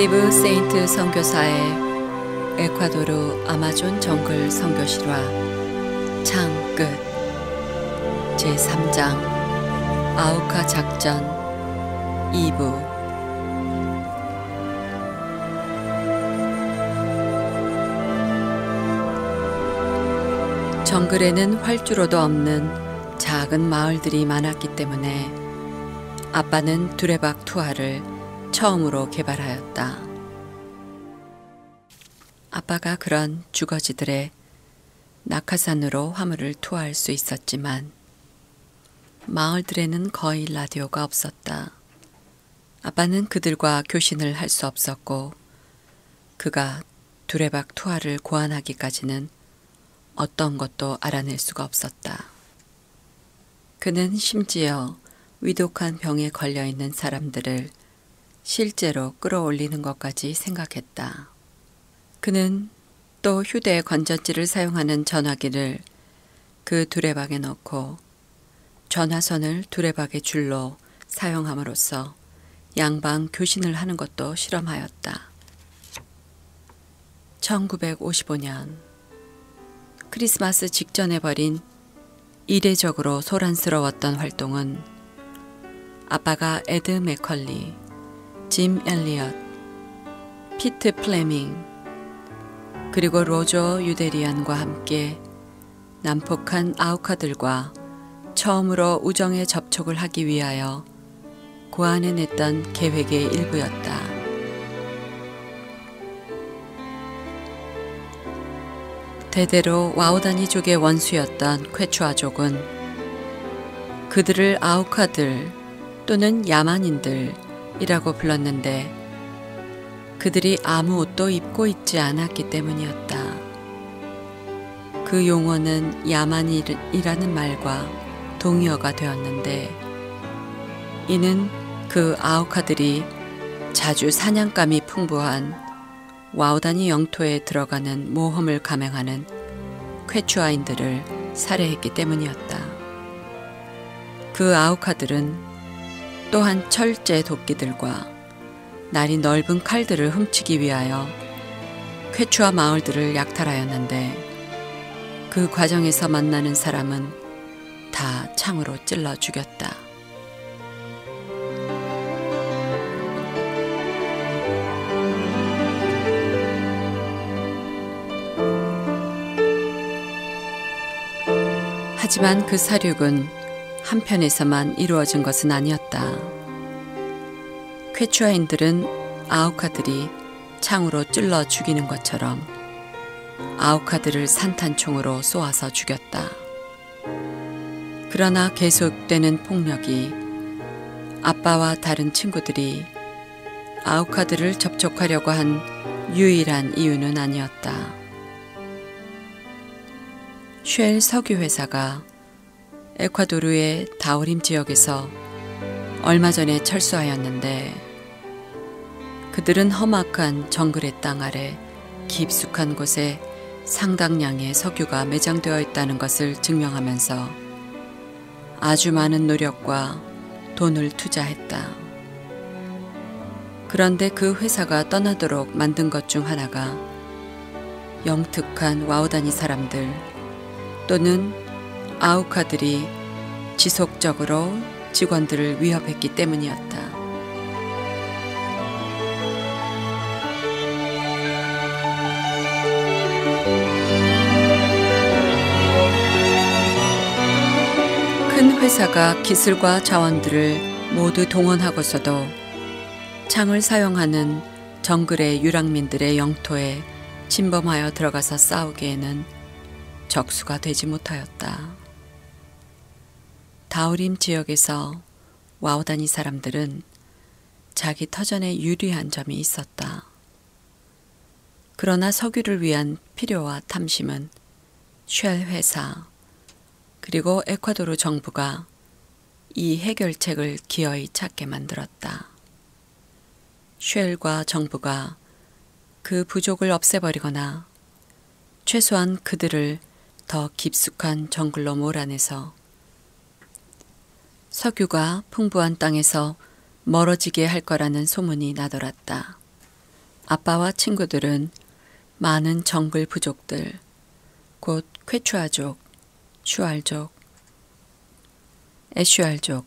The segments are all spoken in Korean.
스티브 세인트 선교사의 에콰도르 아마존 정글 선교실화 창 끝 제3장 아우카 작전 2부. 정글에는 활주로도 없는 작은 마을들이 많았기 때문에 아빠는 두레박 투하를 처음으로 개발하였다. 아빠가 그런 주거지들의 낙하산으로 화물을 투하할 수 있었지만 마을들에는 거의 라디오가 없었다. 아빠는 그들과 교신을 할 수 없었고 그가 두레박 투하를 고안하기까지는 어떤 것도 알아낼 수가 없었다. 그는 심지어 위독한 병에 걸려있는 사람들을 실제로 끌어올리는 것까지 생각했다. 그는 또 휴대 건전지를 사용하는 전화기를 그 두레박에 넣고 전화선을 두레박의 줄로 사용함으로써 양방 교신을 하는 것도 실험하였다. 1955년 크리스마스 직전에 벌인 이례적으로 소란스러웠던 활동은 아빠가 에드 맥컬리, 짐 엘리엇, 피트 플레밍, 그리고 로저 유데리안과 함께 난폭한 아우카들과 처음으로 우정에 접촉을 하기 위하여 고안해냈던 계획의 일부였다. 대대로 와우다니족의 원수였던 퀘추아족은 그들을 아우카들 또는 야만인들이라고 불렀는데 그들이 아무 옷도 입고 있지 않았기 때문이었다. 그 용어는 야만이라는 말과 동의어가 되었는데 이는 그 아우카들이 자주 사냥감이 풍부한 와우다니 영토에 들어가는 모험을 감행하는 퀘추아인들을 살해했기 때문이었다. 그 아우카들은 또한 철제 도끼들과 날이 넓은 칼들을 훔치기 위하여 퀘추아 마을들을 약탈하였는데 그 과정에서 만나는 사람은 다 창으로 찔러 죽였다. 하지만 그 사륙은 한편에서만 이루어진 것은 아니었다. 퀘추아인들은 아우카들이 창으로 찔러 죽이는 것처럼 아우카들을 산탄총으로 쏘아서 죽였다. 그러나 계속되는 폭력이 아빠와 다른 친구들이 아우카들을 접촉하려고 한 유일한 이유는 아니었다. 쉘 석유회사가 에콰도르의 다우림 지역에서 얼마 전에 철수하였는데 그들은 험악한 정글의 땅 아래 깊숙한 곳에 상당량의 석유가 매장되어 있다는 것을 증명하면서 아주 많은 노력과 돈을 투자했다. 그런데 그 회사가 떠나도록 만든 것 중 하나가 영특한 와우다니 사람들 또는 아우카들이 지속적으로 직원들을 위협했기 때문이었다. 큰 회사가 기술과 자원들을 모두 동원하고서도 창을 사용하는 정글의 유랑민들의 영토에 침범하여 들어가서 싸우기에는 적수가 되지 못하였다. 다우림 지역에서 와우다니 사람들은 자기 터전에 유리한 점이 있었다. 그러나 석유를 위한 필요와 탐심은 쉘 회사 그리고 에콰도르 정부가 이 해결책을 기어이 찾게 만들었다. 쉘과 정부가 그 부족을 없애버리거나 최소한 그들을 더 깊숙한 정글로 몰아내서 석유가 풍부한 땅에서 멀어지게 할 거라는 소문이 나돌았다. 아빠와 친구들은 많은 정글 부족들, 곧 쾌추아족, 슈알족, 에슈알족,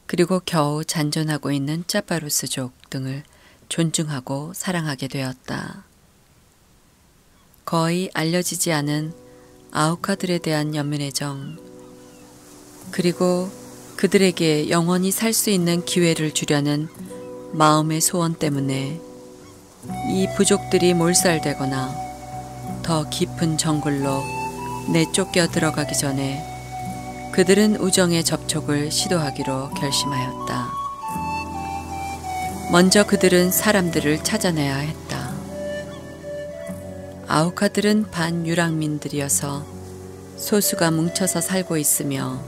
그리고 겨우 잔존하고 있는 짜파루스족 등을 존중하고 사랑하게 되었다. 거의 알려지지 않은 아우카들에 대한 연민의 정, 그리고 그들에게 영원히 살 수 있는 기회를 주려는 마음의 소원 때문에 이 부족들이 몰살되거나 더 깊은 정글로 내쫓겨 들어가기 전에 그들은 우정의 접촉을 시도하기로 결심하였다. 먼저 그들은 사람들을 찾아내야 했다. 아우카들은 반유랑민들이어서 소수가 뭉쳐서 살고 있으며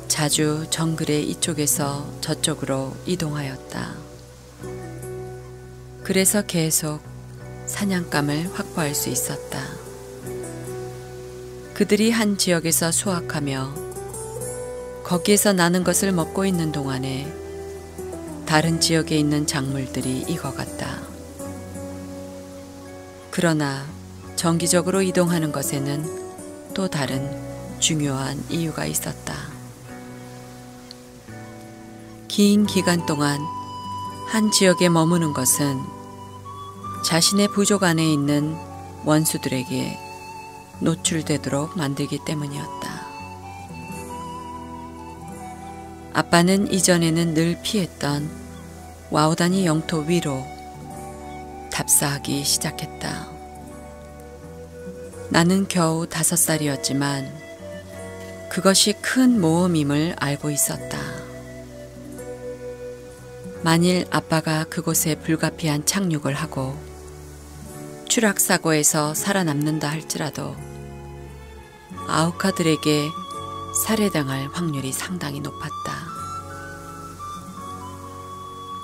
자주 정글의 이쪽에서 저쪽으로 이동하였다. 그래서 계속 사냥감을 확보할 수 있었다. 그들이 한 지역에서 수확하며 거기에서 나는 것을 먹고 있는 동안에 다른 지역에 있는 작물들이 익어갔다. 그러나 정기적으로 이동하는 것에는 또 다른 중요한 이유가 있었다. 긴 기간 동안 한 지역에 머무는 것은 자신의 부족 안에 있는 원수들에게 노출되도록 만들기 때문이었다. 아빠는 이전에는 늘 피했던 와우다니 영토 위로 답사하기 시작했다. 나는 겨우 5살이었지만 그것이 큰 모험임을 알고 있었다. 만일 아빠가 그곳에 불가피한 착륙을 하고 추락사고에서 살아남는다 할지라도 아우카들에게 살해당할 확률이 상당히 높았다.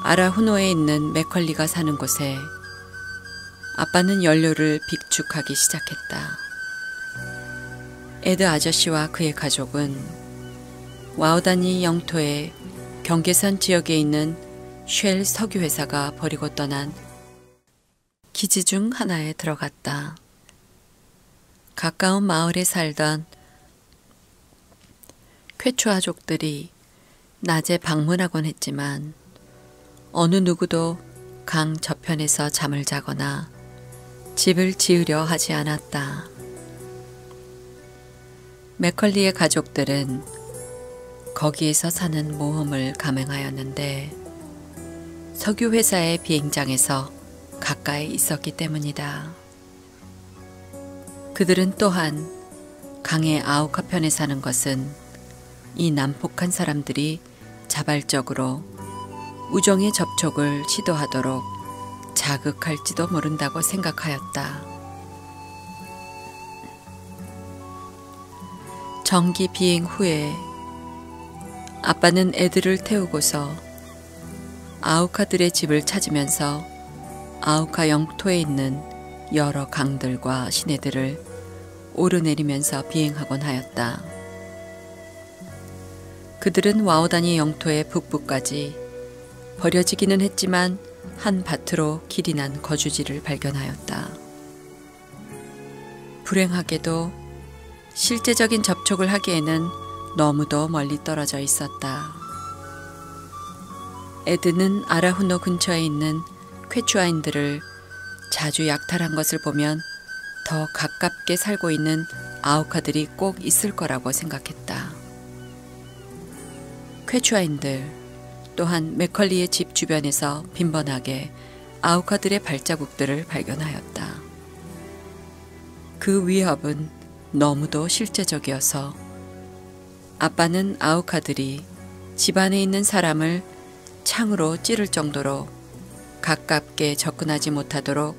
아라후노에 있는 맥컬리가 사는 곳에 아빠는 연료를 빅축하기 시작했다. 에드 아저씨와 그의 가족은 와우다니 영토의 경계선 지역에 있는 쉘 석유회사가 버리고 떠난 기지 중 하나에 들어갔다. 가까운 마을에 살던 쾌추아족들이 낮에 방문하곤 했지만 어느 누구도 강 저편에서 잠을 자거나 집을 지으려 하지 않았다. 맥컬리의 가족들은 거기에서 사는 모험을 감행하였는데 석유회사의 비행장에서 가까이 있었기 때문이다. 그들은 또한 강의 아우카편에 사는 것은 이 난폭한 사람들이 자발적으로 우정의 접촉을 시도하도록 자극할지도 모른다고 생각하였다. 정기 비행 후에 아빠는 애들을 태우고서 아우카들의 집을 찾으면서 아우카 영토에 있는 여러 강들과 시내들을 오르내리면서 비행하곤 하였다. 그들은 와우다니 영토의 북부까지 버려지기는 했지만 한 밭으로 길이 난 거주지를 발견하였다. 불행하게도 실제적인 접촉을 하기에는 너무도 멀리 떨어져 있었다. 에드는 아라후노 근처에 있는 쾌추아인들을 자주 약탈한 것을 보면 더 가깝게 살고 있는 아우카들이 꼭 있을 거라고 생각했다. 쾌추아인들 또한 맥컬리의 집 주변에서 빈번하게 아우카들의 발자국들을 발견하였다. 그 위협은 너무도 실제적이어서 아빠는 아우카들이 집안에 있는 사람을 창으로 찌를 정도로 가깝게 접근하지 못하도록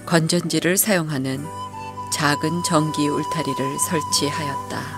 건전지를 사용하는 작은 전기 울타리를 설치하였다.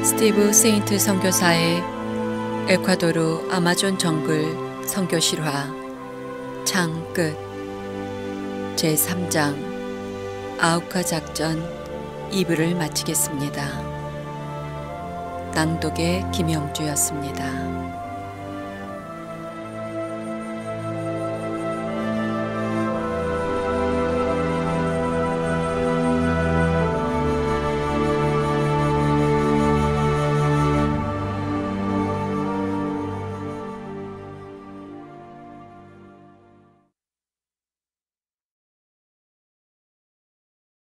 스티브 세인트 선교사의 에콰도르 아마존 정글 선교 실화 창 끝. 제3장 아우카 작전 2부를 마치겠습니다. 낭독의 김영주였습니다.